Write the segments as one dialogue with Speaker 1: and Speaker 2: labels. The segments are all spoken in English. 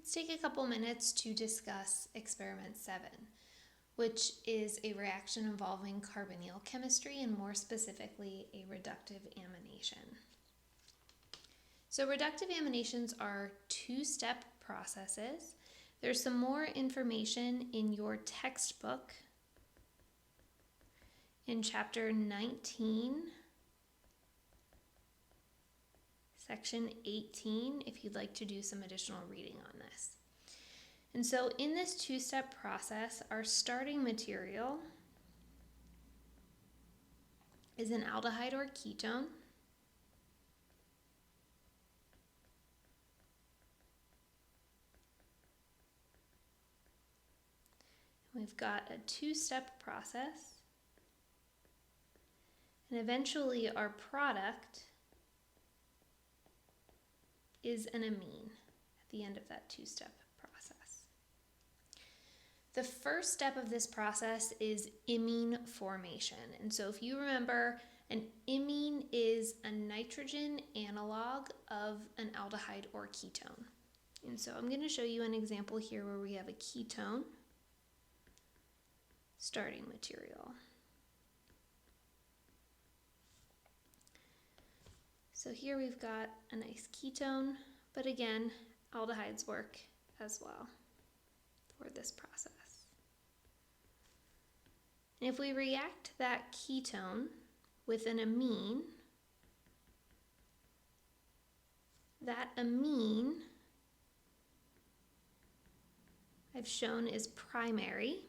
Speaker 1: let's take a couple minutes to discuss experiment 7, which is a reaction involving carbonyl chemistry and more specifically a reductive amination. So reductive aminations are two-step processes. There's some more information in your textbook in chapter 19, section 18, if you'd like to do some additional reading on this. And so in this two-step process, our starting material is an aldehyde or ketone. We've got a two-step process, and eventually our product is an amine at the end of that two-step process. The first step of this process is imine formation. And so if you remember, an imine is a nitrogen analog of an aldehyde or ketone. And so I'm going to show you an example here where we have a ketone starting material. So here we've got a nice ketone, but again, aldehydes work as well for this process. And if we react that ketone with an amine, that amine I've shown is primary,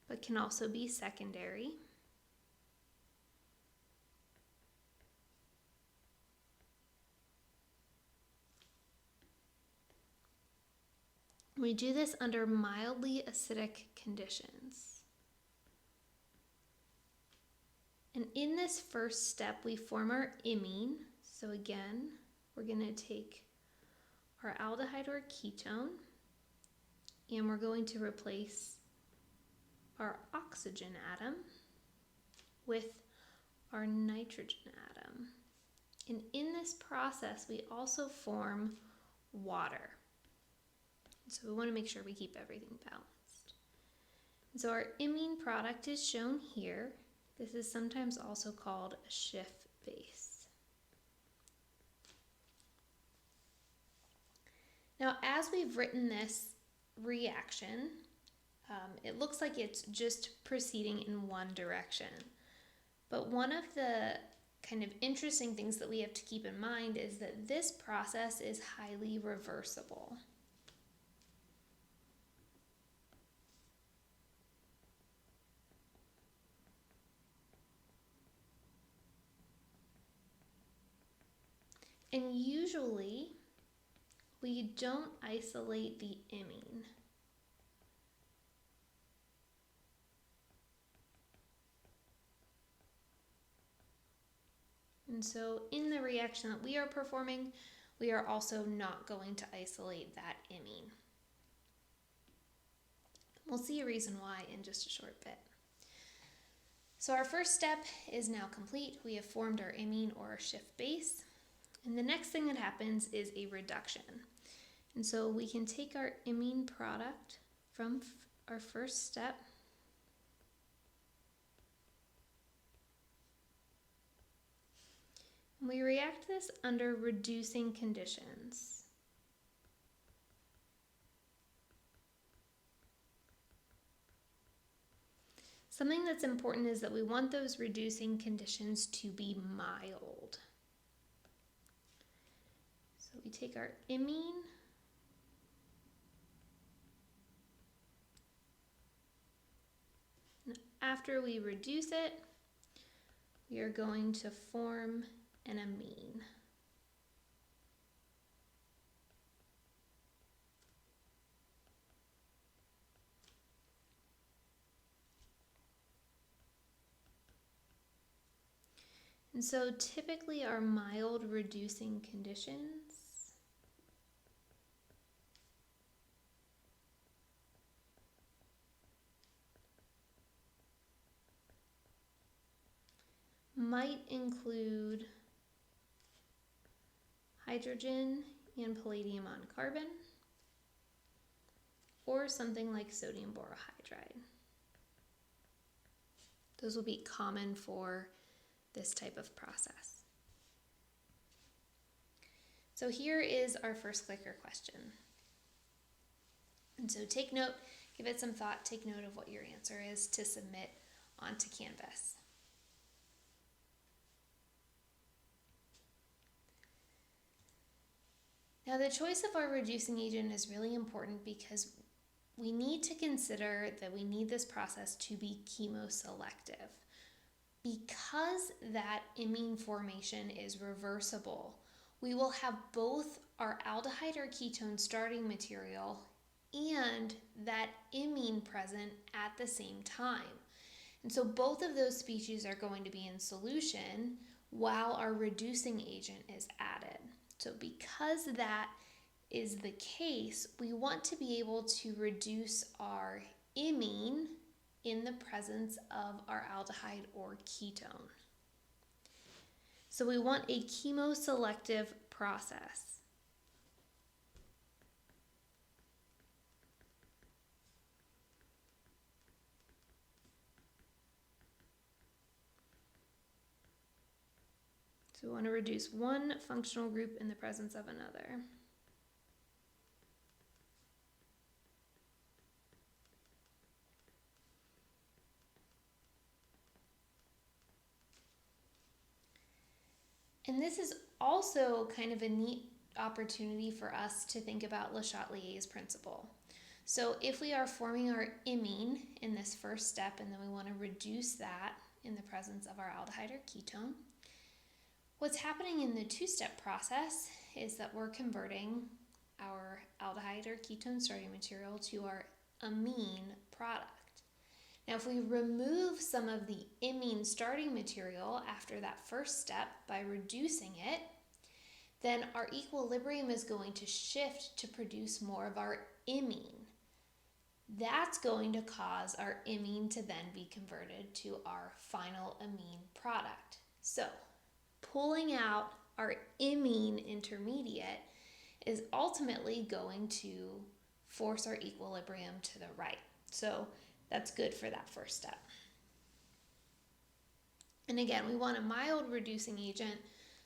Speaker 1: but can also be secondary. We do this under mildly acidic conditions. And in this first step, we form our imine. So again, we're going to take our aldehyde or ketone, and we're going to replace our oxygen atom with our nitrogen atom. And in this process, we also form water. So we want to make sure we keep everything balanced. And so our imine product is shown here. This is sometimes also called a Schiff base. Now, as we've written this reaction, it looks like it's just proceeding in one direction. But one of the kind of interesting things that we have to keep in mind is that this process is highly reversible. And usually, we don't isolate the imine. And so in the reaction that we are performing, we are also not going to isolate that imine. We'll see a reason why in just a short bit. So our first step is now complete. We have formed our imine or our Schiff base. And the next thing that happens is a reduction. And so we can take our imine product from our first step and we react this under reducing conditions. Something that's important is that we want those reducing conditions to be mild. So we take our imine, and after we reduce it, we are going to form an amine. And so typically our mild reducing conditions might include hydrogen and palladium on carbon, or something like sodium borohydride. Those will be common for this type of process. So here is our first clicker question. And so take note, give it some thought, take note of what your answer is to submit onto Canvas. Now the choice of our reducing agent is really important because we need to consider that we need this process to be chemoselective. Because that imine formation is reversible, we will have both our aldehyde or ketone starting material and that imine present at the same time. And so both of those species are going to be in solution while our reducing agent is added. So because that is the case, we want to be able to reduce our imine in the presence of our aldehyde or ketone. So we want a chemoselective process. So we want to reduce one functional group in the presence of another. And this is also kind of a neat opportunity for us to think about Le Chatelier's principle. So if we are forming our imine in this first step and then we want to reduce that in the presence of our aldehyde or ketone, what's happening in the two-step process is that we're converting our aldehyde or ketone starting material to our amine product. Now, if we remove some of the imine starting material after that first step by reducing it, then our equilibrium is going to shift to produce more of our imine. That's going to cause our imine to then be converted to our final amine product. So, pulling out our imine intermediate is ultimately going to force our equilibrium to the right. So that's good for that first step. And again, we want a mild reducing agent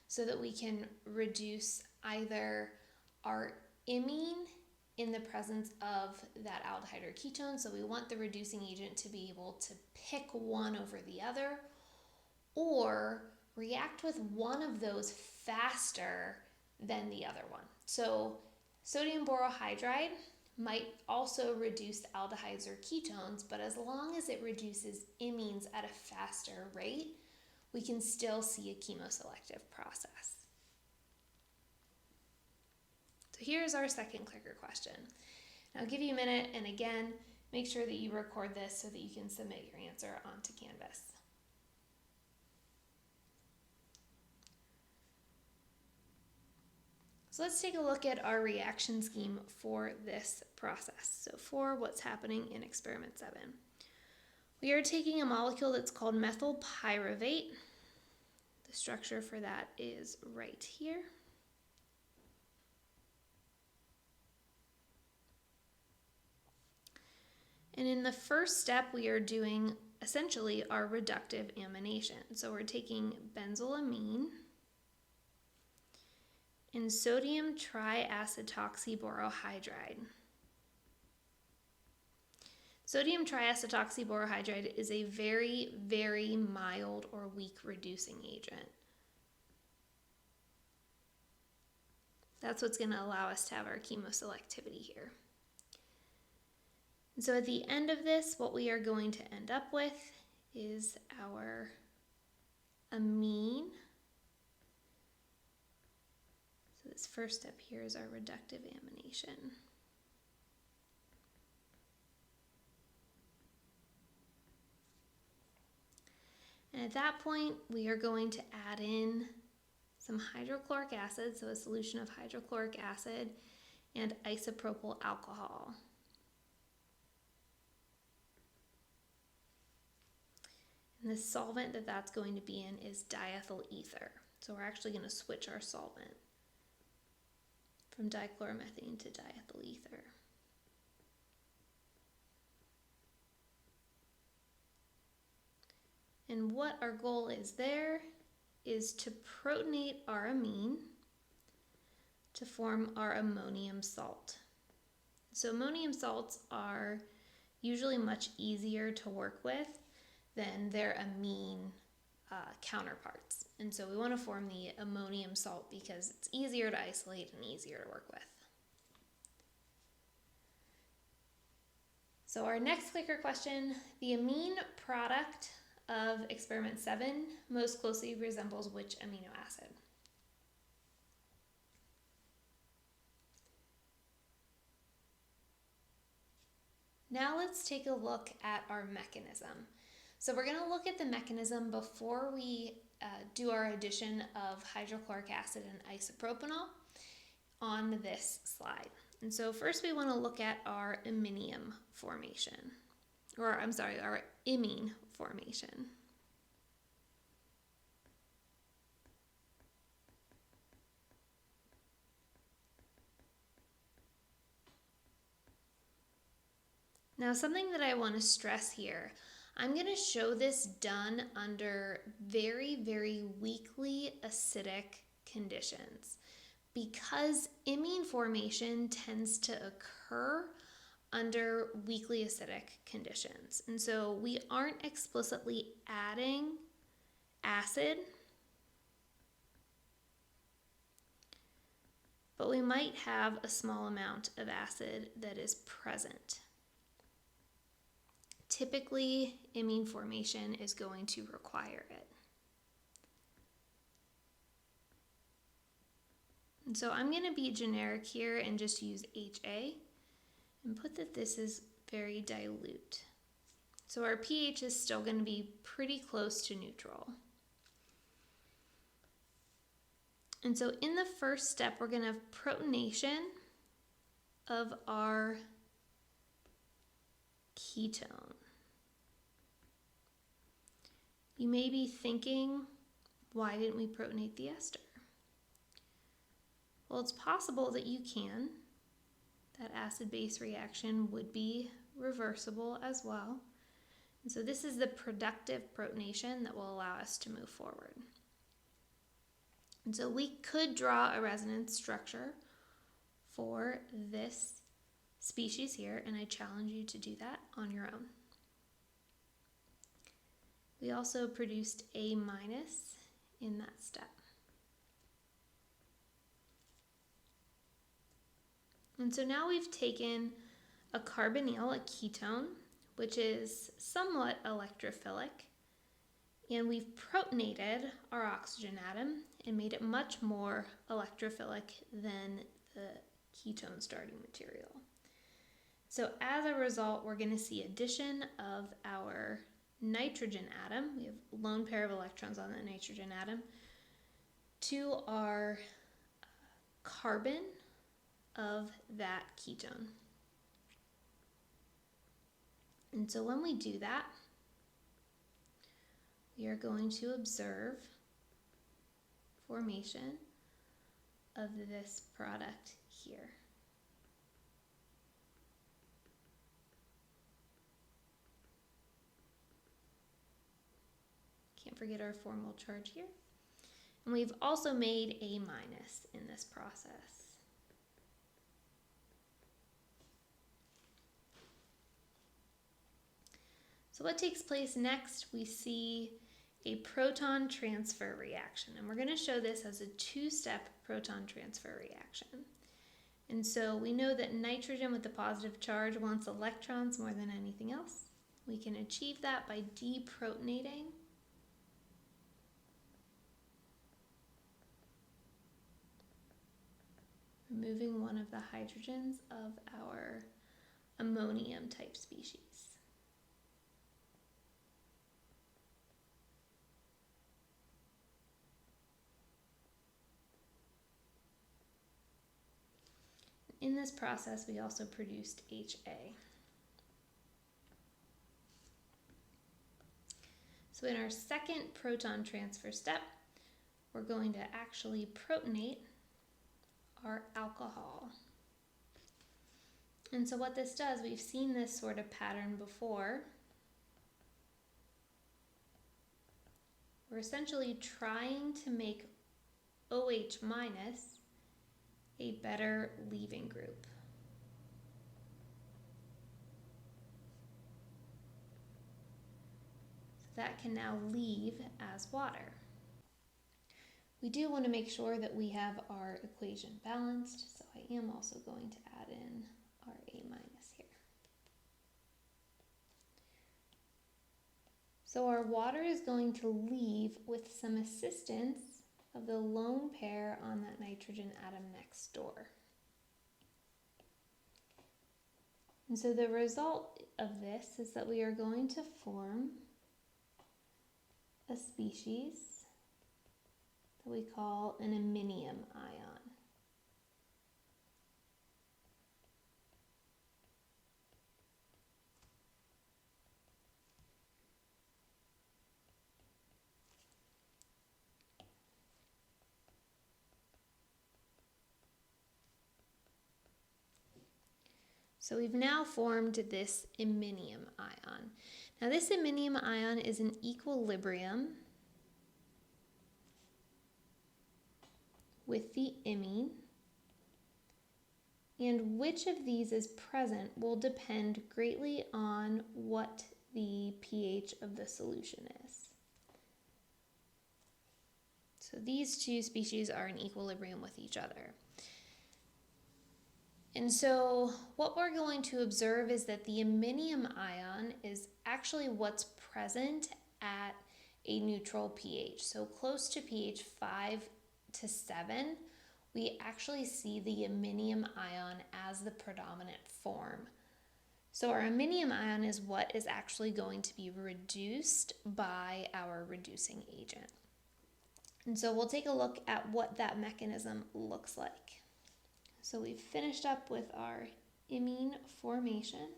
Speaker 1: so that we can reduce either our imine in the presence of that aldehyde or ketone. So we want the reducing agent to be able to pick one over the other, or react with one of those faster than the other one. So sodium borohydride might also reduce aldehydes or ketones, but as long as it reduces imines at a faster rate, we can still see a chemoselective process. So here's our second clicker question. Now I'll give you a minute, and again, make sure that you record this so that you can submit your answer onto Canvas. So let's take a look at our reaction scheme for this process. So for what's happening in experiment 7. We are taking a molecule that's called methyl pyruvate. The structure for that is right here. And in the first step, we are doing essentially our reductive amination. So we're taking benzylamine and sodium triacetoxyborohydride. Sodium triacetoxyborohydride is a very, very mild or weak reducing agent. That's what's going to allow us to have our chemoselectivity here. And so at the end of this, what we are going to end up with is our amine. So this first step here is our reductive amination. And at that point, we are going to add in some hydrochloric acid, so a solution of hydrochloric acid and isopropyl alcohol. And the solvent that that's going to be in is diethyl ether. So we're actually going to switch our solvent. from dichloromethane to diethyl ether. And what our goal is there is to protonate our amine to form our ammonium salt. So ammonium salts are usually much easier to work with than their amine counterparts. And so we want to form the ammonium salt because it's easier to isolate and easier to work with. So our next clicker question, the amine product of experiment 7 most closely resembles which amino acid? Now let's take a look at our mechanism. So we're going to look at the mechanism before we do our addition of hydrochloric acid and isopropanol on this slide. And so first we want to look at our iminium formation, or I'm sorry, our imine formation. Now something that I want to stress here, I'm going to show this done under very, very weakly acidic conditions because imine formation tends to occur under weakly acidic conditions. And so we aren't explicitly adding acid, but we might have a small amount of acid that is present. Typically, imine formation is going to require it. And so I'm going to be generic here and just use HA and put that this is very dilute. So our pH is still going to be pretty close to neutral. And so in the first step, we're going to have protonation of our ketone. You may be thinking, why didn't we protonate the ester? Well, it's possible that you can. That acid-base reaction would be reversible as well. And so this is the productive protonation that will allow us to move forward. And so we could draw a resonance structure for this species here, and I challenge you to do that on your own. We also produced A- in that step. And so now we've taken a carbonyl, a ketone, which is somewhat electrophilic, and we've protonated our oxygen atom and made it much more electrophilic than the ketone starting material. So as a result, we're going to see addition of our nitrogen atom. We have a lone pair of electrons on the nitrogen atom to our carbon of that ketone. And so when we do that, we are going to observe formation of this product here. Can't forget our formal charge here. And we've also made A- in this process. So what takes place next? We see a proton transfer reaction. And we're going to show this as a two-step proton transfer reaction. And so we know that nitrogen with the positive charge wants electrons more than anything else. We can achieve that by deprotonating removing one of the hydrogens of our ammonium type species. In this process, we also produced HA. So in our second proton transfer step, we're going to actually protonate our alcohol. And so what this does, we've seen this sort of pattern before. We're essentially trying to make OH minus a better leaving group. So that can now leave as water. We do want to make sure that we have our equation balanced, so I am also going to add in our A minus here. So our water is going to leave with some assistance of the lone pair on that nitrogen atom next door. And so the result of this is that we are going to form a species that we call an iminium ion. So we've now formed this iminium ion. Now this iminium ion is in equilibrium with the imine, and which of these is present will depend greatly on what the pH of the solution is. So these two species are in equilibrium with each other. And so what we're going to observe is that the iminium ion is actually what's present at a neutral pH. So close to pH 5 to 7, we actually see the iminium ion as the predominant form. So our iminium ion is what is actually going to be reduced by our reducing agent. And so we'll take a look at what that mechanism looks like. So we've finished up with our imine formation.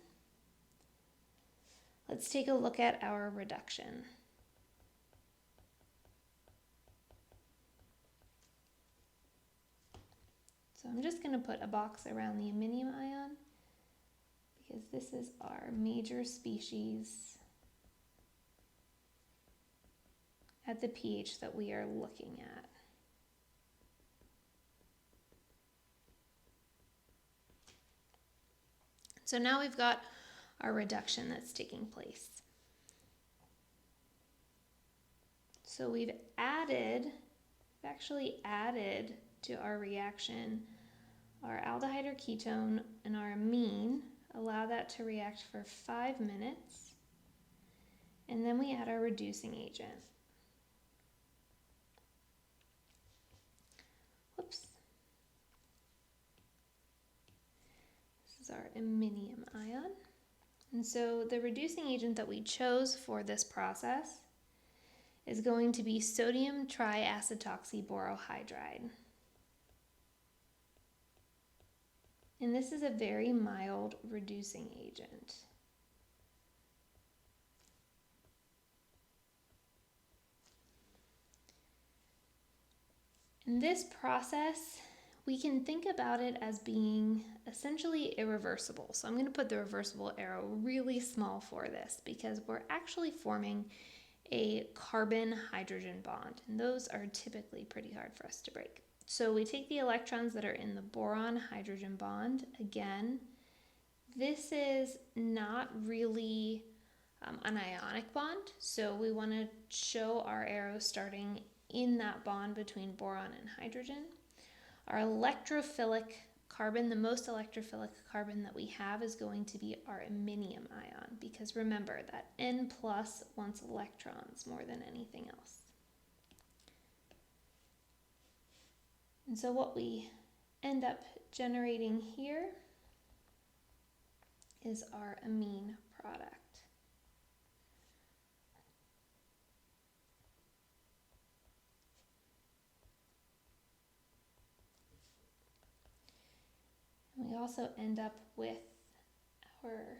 Speaker 1: Let's take a look at our reduction. So I'm just going to put a box around the iminium ion because this is our major species at the pH that we are looking at. So now we've got our reduction that's taking place. So we've actually added to our reaction our aldehyde or ketone and our amine, allow that to react for 5 minutes, and then we add our reducing agent. Whoops. This is our iminium ion. And so the reducing agent that we chose for this process is going to be sodium triacetoxyborohydride. And this is a very mild reducing agent. In this process, we can think about it as being essentially irreversible. So I'm going to put the reversible arrow really small for this because we're actually forming a carbon-hydrogen bond, and those are typically pretty hard for us to break. So we take the electrons that are in the boron-hydrogen bond. Again, this is not really an ionic bond, so we want to show our arrow starting in that bond between boron and hydrogen. Our electrophilic carbon, the most electrophilic carbon that we have, is going to be our iminium ion, because remember that N plus wants electrons more than anything else. And so what we end up generating here is our amine product. And we also end up with our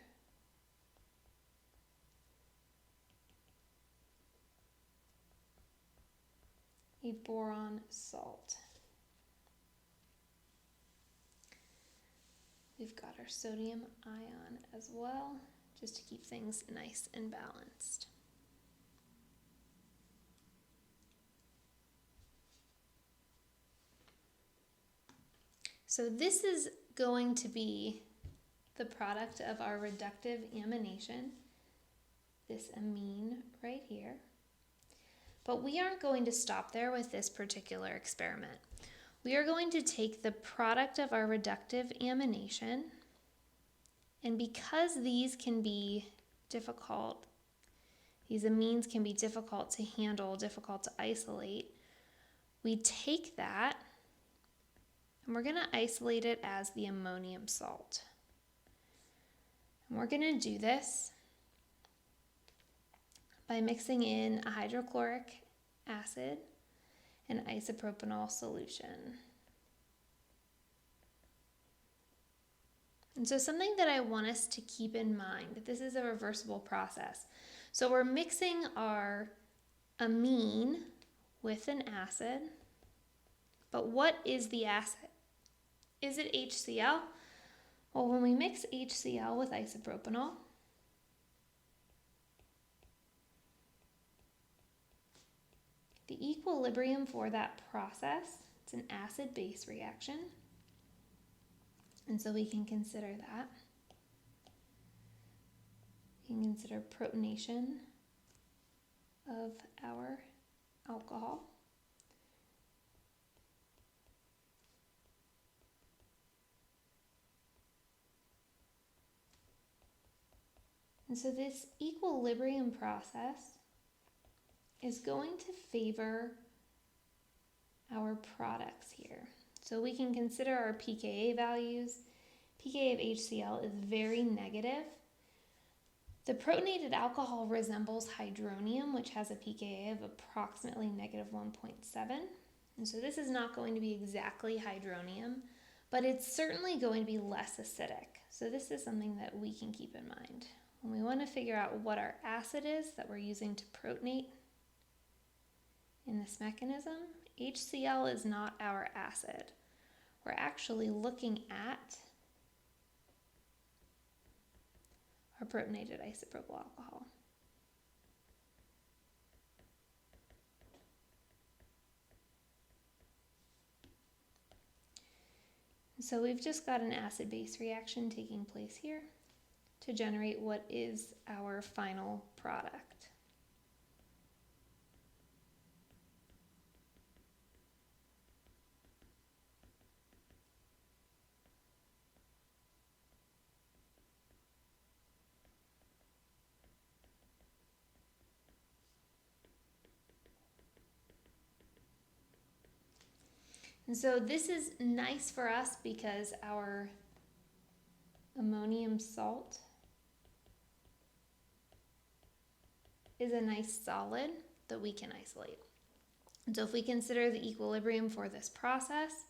Speaker 1: a boron salt. We we've got our sodium ion as well, just to keep things nice and balanced. So this is going to be the product of our reductive amination, this amine right here. But we aren't going to stop there with this particular experiment. We are going to take the product of our reductive amination, and because these can be difficult, these amines can be difficult to handle, difficult to isolate, we take that and we're going to isolate it as the ammonium salt. And we're going to do this by mixing in a hydrochloric acid and isopropanol solution. And so something that I want us to keep in mind, this is a reversible process. So we're mixing our amine with an acid, but what is the acid? Is it HCl? Well, when we mix HCl with isopropanol, the equilibrium for that process, it's an acid-base reaction, and so we can consider that. We can consider protonation of our alcohol. And so this equilibrium process is going to favor our products here. So we can consider our pKa values. pKa of HCl is very negative. The protonated alcohol resembles hydronium, which has a pKa of approximately negative 1.7. And so this is not going to be exactly hydronium, but it's certainly going to be less acidic. So this is something that we can keep in mind. When we want to figure out what our acid is that we're using to protonate in this mechanism, HCl is not our acid. We're actually looking at our protonated isopropyl alcohol. So we've just got an acid-base reaction taking place here to generate what is our final product. And so this is nice for us because our ammonium salt is a nice solid that we can isolate. And so if we consider the equilibrium for this process,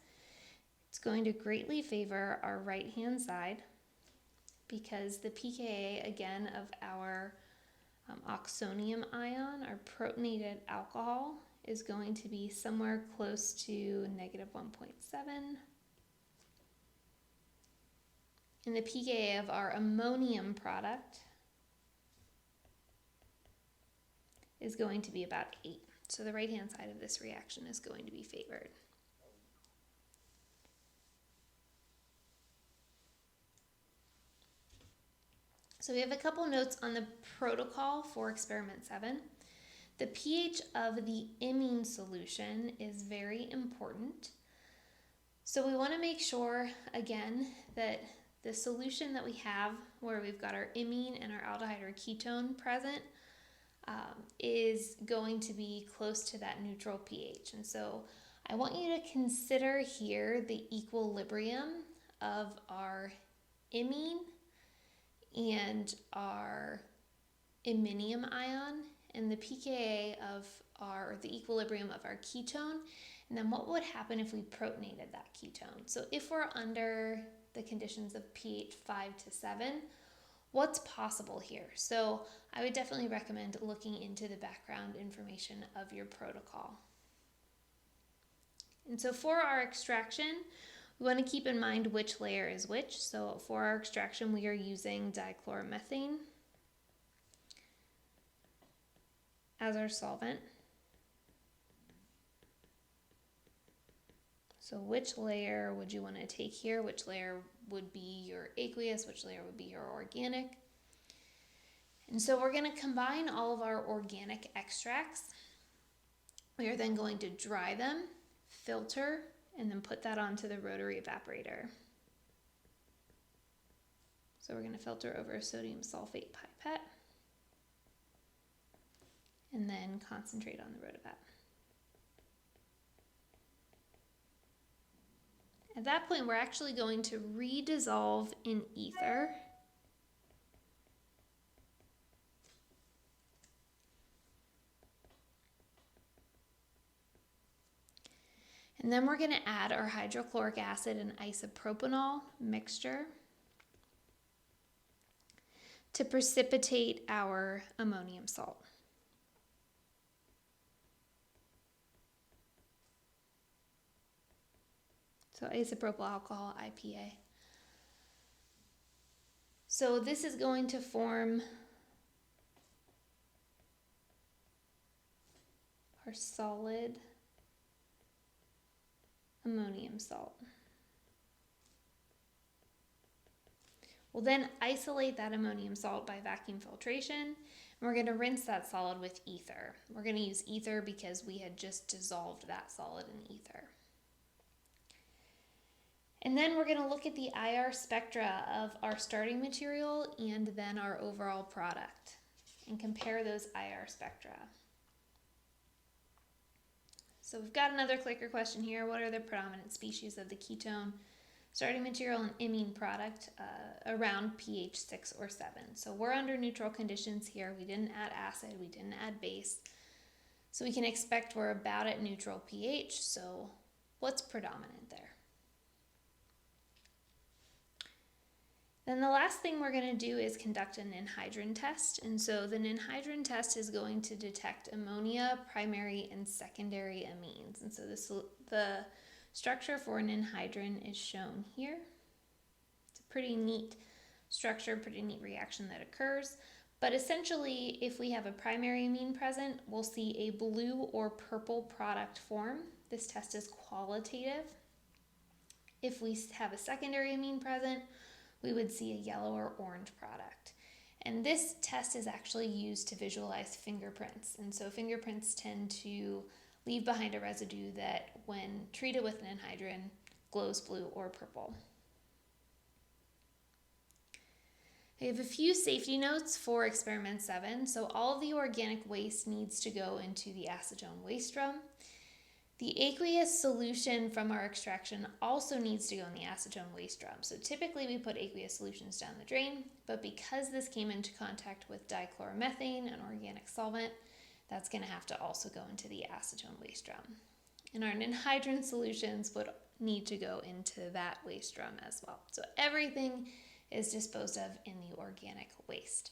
Speaker 1: it's going to greatly favor our right-hand side because the pKa, again, of our oxonium ion, our protonated alcohol, is going to be somewhere close to negative 1.7. And the pKa of our ammonium product is going to be about 8. So the right-hand side of this reaction is going to be favored. So we have a couple notes on the protocol for experiment 7. The pH of the imine solution is very important. So we want to make sure, again, that the solution that we have where we've got our imine and our aldehyde or ketone present is going to be close to that neutral pH. And so I want you to consider here the equilibrium of our imine and our iminium ion and the pKa of the equilibrium of our ketone, and then what would happen if we protonated that ketone. So if we're under the conditions of pH 5 to 7, what's possible here? So I would definitely recommend looking into the background information of your protocol. And so for our extraction, We want to keep in mind which layer is which. So for our extraction, we are using dichloromethane as our solvent. So which layer would you want to take here? Which layer would be your aqueous? Which layer would be your organic? And so we're going to combine all of our organic extracts. We are then going to dry them, filter, and then put that onto the rotary evaporator. So we're going to filter over a sodium sulfate pipette and then concentrate on the rotovap. At that point, we're actually going to redissolve in ether. And then we're going to add our hydrochloric acid and isopropanol mixture to precipitate our ammonium salt. So isopropyl alcohol, IPA. So this is going to form our solid ammonium salt. We'll then isolate that ammonium salt by vacuum filtration, and we're going to rinse that solid with ether. We're going to use ether because we had just dissolved that solid in ether. And then we're going to look at the IR spectra of our starting material and then our overall product and compare those IR spectra. So we've got another clicker question here. What are the predominant species of the ketone starting material and imine product around pH 6 or 7? So we're under neutral conditions here. We didn't add acid, we didn't add base. So we can expect we're about at neutral pH. So what's predominant there? Then the last thing we're going to do is conduct an anhydride test. And so the anhydride test is going to detect ammonia, primary and secondary amines. And so the structure for an anhydride is shown here. It's a pretty neat structure, pretty neat reaction that occurs. But essentially, if we have a primary amine present, we'll see a blue or purple product form. This test is qualitative. If we have a secondary amine present, we would see a yellow or orange product. And this test is actually used to visualize fingerprints. And so fingerprints tend to leave behind a residue that, when treated with an anhydride, glows blue or purple. I have a few safety notes for experiment 7. So all of the organic waste needs to go into the acetone waste drum. The aqueous solution from our extraction also needs to go in the acetone waste drum. So typically we put aqueous solutions down the drain, but because this came into contact with dichloromethane, an organic solvent, that's going to have to also go into the acetone waste drum. And our anhydride solutions would need to go into that waste drum as well. So everything is disposed of in the organic waste.